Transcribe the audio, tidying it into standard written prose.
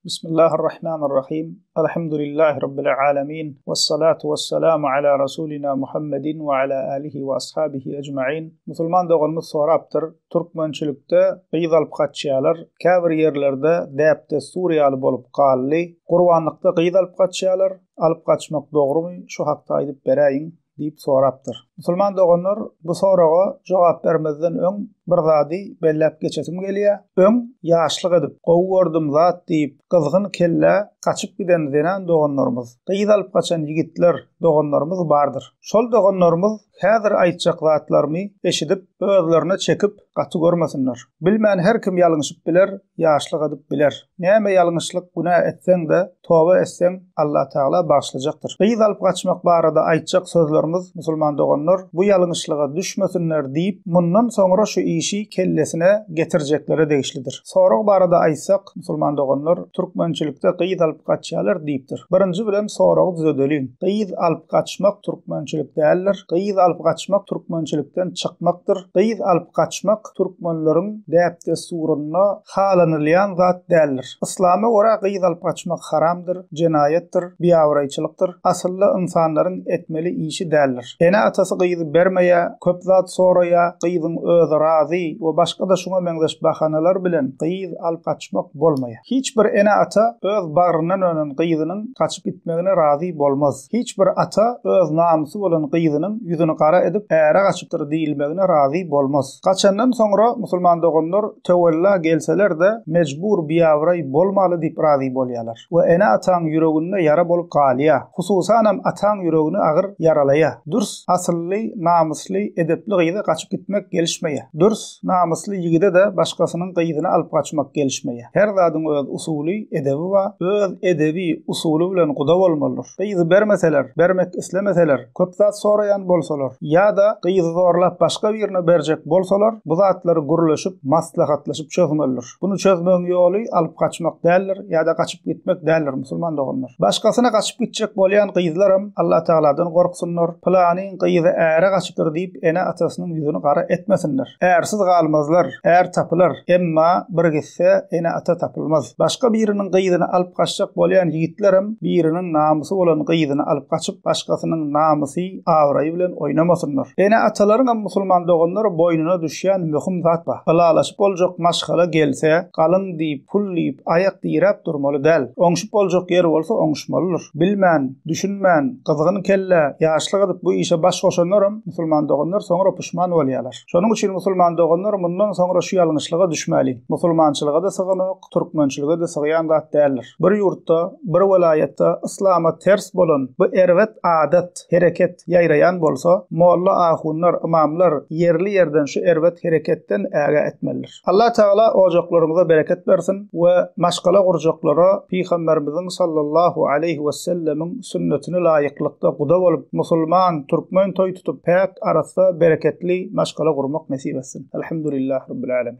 Bismillahirrahmanirrahim. Elhamdülillahi Rabbil alemin. Vessalatu vesselamu ala Rasulina Muhammedin ve ala alihi ve ashabihi ecma'in. Musulman doğanımız soraptır. Türkmençilikte qyz alyp gaçýarlar käbir yerlerde däpde Suriýaly bolup gally. Gurbanlykda qyz alyp gaçýarlar. Alyp gaçmak dogrumy? Şu hakda aýdyp beräýin diýip sorapdyr. Musulman doganlar bu soraga jogap bermezden öň bir zady belläp geçesim gelýär. Öň ýaşlyk edip, gowy gördüm zat diýip gyzgyn kelle gaçyp giden denen doganlarymız, qyz alyp gaçan ýigitler doganlarymız bardyr. Şol doganlarymız häzir aýtjak zatlarymy eşidip özlerine çekip gaty görmesinler. Bilmän her kim ýalňyşyp biler, ýaşlyk edip biler. Näme ýalňyşlyk günah etseň de toba etseň Allah Taala bagşlajakdyr. Qyz alyp gaçmak barada aýtjak sözlerimiz musulman doganlar bu ýalňyşlyga düşmesinler diýip mundan soňra şu işi kellesine getirjekleri degişlidir. Sorag barada aýtsak musulman doganlar türkmençilikde qyz alyp gaçýarlar diýipdir. Birinji bilen soragy düzedelim. Qyz alyp gaçmak türkmençilik däldir. Qyz alyp gaçmak türkmençilikden çykmakdyr. Qyz alyp gaçmak türkmenleriň däpde surunyna halanylýan zat däldir. Islama görä qyz alyp gaçmak haramdyr, jinayetdir, biýawraýçylykdyr. Asylly insanlaryň etmeli işi däldir. Ene atasy qyzy bermeýä, köp zat soraýa, qyzyň özi razy we başga da şuňa meňzeş bahanalar bilen qyz alyp gaçmak bolmaýar. Hiç bir ene ata öz bagryndan önen qyzynyň gaçyp gitmegine razy bolmaz. Hiç bir ata öz namysy bolan qyzynyň ýüzüni gara edip äre gaçypdyr diýilmegine razy bolmaz. Gaçandan soňra musulman doganlar tewella gelseler de mejbur biýawray bolmaly diýip razy bolýarlar. We ene ataň ýüreginde ýara bolup galýar. Hususan hem ataň ýüregini agyr yaralaýar. Dürs asylly, namysly, edepli qyza gaçyp gitmek gelişmeýär. Dürs namysly ýigide de başgasynyň qyzyny alyp gaçmak gelişmeýär. Her zadyň öz usuly, edebi we öz edebi usuly bilen guda bolmalydyr. Qyzy bermeseler, bermek islemeseler, köp zat soraýan bolsalar, ýa-da qyzy zorlap başga birine berjek bolsalar, bu zatlary gurleşip, maslahatlaşyp çözmelidir. Bunu çözmeň ýoly alyp gaçmak däldir, ýa-da gaçyp gitmek däldir musulman doganlar. Başgasyna gaçyp gitjek bolýan qyzlaram Allah Taala'dan gorksunlar. Planyň qyzy äre gaçypdyr diýip ene atasynyň ýüzüni gara etmesinler. Ärsiz galmazlar, är tapylar, emma bir gitse ene ata tapylmaz. Başga biriniň qyzyny alyp gaçjak bolýan ýigitlerim biriniň namysy bolan qyzyny alyp gaçyp başgasynyň namysy, awraýy bilen oýnamasynlar. Ene atalaryň hem musulman doganlar boýnuna düşýän möhüm zat bar. Halalaşyp boljak maşgala gelse, galyň diýip, pul diýip, aýak diýrep durmaly däl. Oňşup boljak ýer bolsa oňşmalydyr. Bilmän, düşünmän, gyzgyn kelle, ýaşlyk edip bu işe baş goşanlaram musulman doganlar soňra puşman bolýarlar. Şonuň üçin musulman doganlar mundan soňra şu ýalňyşlyga düşmäli. Musulmançylyga da syganok, türkmençilige de sygan zat däldir. Bir ýurtda, bir welaýatda islama ters bolan bu erwet adat, hereket ýaýraýan bolsa, molla ahunlar, imamlar yerli yerden şu erwet hereketden äge etmelidir. Allah Taala ojaklaryňyza bereket bersin we maşgala gurjaklara Peygamberimiziň sallallahu aleyhi we sellemiň sünnetine laýyklykda guda bolup musulman, türkmen toý tutup pek arasynda bereketli maşgala gurmak nasip etsin. Elhamdülillahi Rabbil alemin.